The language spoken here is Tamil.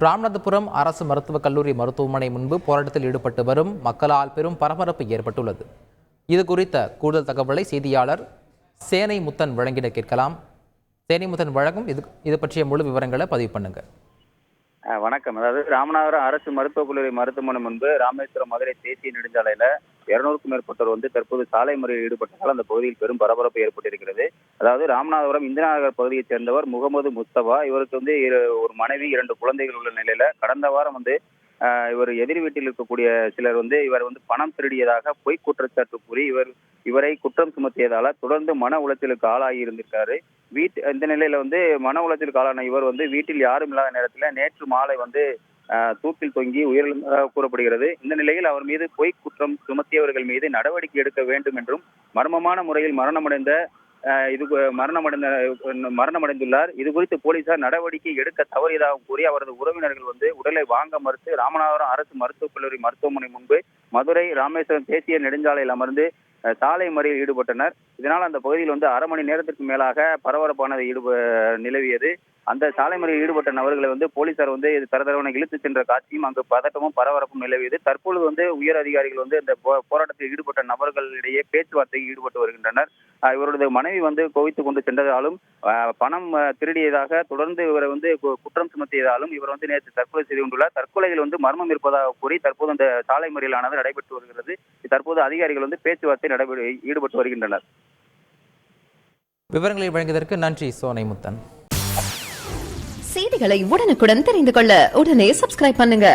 ராமநாதபுரம் அரசு மருத்துவக் கல்லூரி மருத்துவமனை முன்பு போராட்டத்தில் ஈடுபட்டு வரும் மக்களால் பெரும் பரபரப்பு ஏற்பட்டுள்ளது. இது குறித்த கூடுதல் தகவலை செய்தியாளர் சேனை முத்தன் வழங்கிட கேட்கலாம். சேனை முத்தன் வழங்கும் இது பற்றிய முழு விவரங்களை பதிவு பண்ணுங்க. வணக்கம். அதாவது ராமநாதபுரம் அரசு மருத்துவக் கல்லூரி மருத்துவமனை முன்பு ராமேஸ்வரம் மதுரை தேசிய நெடுஞ்சாலையில 200க்கும் மேற்பட்டோர் தற்போது சாலை மறியலில் ஈடுபட்டதால் அந்த பகுதியில் பெரும் பரபரப்பு ஏற்பட்டிருக்கிறது. அதாவது ராமநாதபுரம் இந்திரா நகர் பகுதியைச் சேர்ந்தவர் முகமது முஸ்தபா. இவருக்கு ஒரு மனைவி 2 குழந்தைகள் உள்ள நிலையில கடந்த வாரம் இவர் எதிர் வீட்டில் இருக்கக்கூடிய சிலர் இவர் பணம் திருடியதாக பொய் குற்றச்சாட்டு கூறி இவரை குற்றம் சுமத்தியதால தொடர்ந்து மன உளைச்சலுக்கு ஆளாகி இருந்திருக்காரு. இந்த நிலையில மன உளைச்சலுக்கு ஆளான இவர் வீட்டில் யாரும் இல்லாத நேரத்துல நேற்று மாலை தூக்கில் தொங்கி உயிரிழந்ததாக கூறப்படுகிறது. இந்த நிலையில் அவர் மீது பொய் குற்றம் சுமத்தியவர்கள் மீது நடவடிக்கை எடுக்க வேண்டும் என்றும் மர்மமான முறையில் மரணமடைந்துள்ளார். இது குறித்து போலீசார் நடவடிக்கை எடுக்க தவறியதாக கூறி அவரது உறவினர்கள் உடலை வாங்க மறுத்து ராமநாதபுரம் அரசு மருத்துவக் கல்லூரி மருத்துவமனை முன்பு மதுரை ராமேஸ்வரம் தேசிய நெடுஞ்சாலையில் அமர்ந்து சாலை மறியலில் ஈடுபட்டனர். இதனால் அந்த பகுதியில் அரை மணி நேரத்திற்கு மேலாக பரபரப்பானது நிலவியது. அந்த சாலை மறியலில் ஈடுபட்ட நபர்களை போலீசார் தரதரவனை இழுத்து சென்ற காட்சியும் அங்கு பதட்டமும் பரபரப்பும் நிலவியது. தற்பொழுது உயர் அதிகாரிகள் இந்த போராட்டத்தில் ஈடுபட்ட நபர்களிடையே பேச்சுவார்த்தையில் ஈடுபட்டு வருகின்றனர். இவரது மனைவி குவித்துக் கொண்டு சென்றதாலும் பணம் திருடியதாக தொடர்ந்து இவரை குற்றம் சுமத்தியதாலும் இவர் நேற்று தற்கொலை செய்து கொண்டுள்ளார். தற்கொலையில் மர்மம் இருப்பதாக கூறி தற்போது அந்த சாலை மறியலானது நடைபெற்று வருகிறது. தற்போது அதிகாரிகள் பேச்சுவார்த்தை ஈடுபட்டு வருகின்றனர். விவரங்களை வழங்கியதற்கு நன்றி சோனை முத்தன். செய்திகளை உடனுக்குடன் தெரிந்து கொள்ள உடனே சப்ஸ்கிரைப் பண்ணுங்க.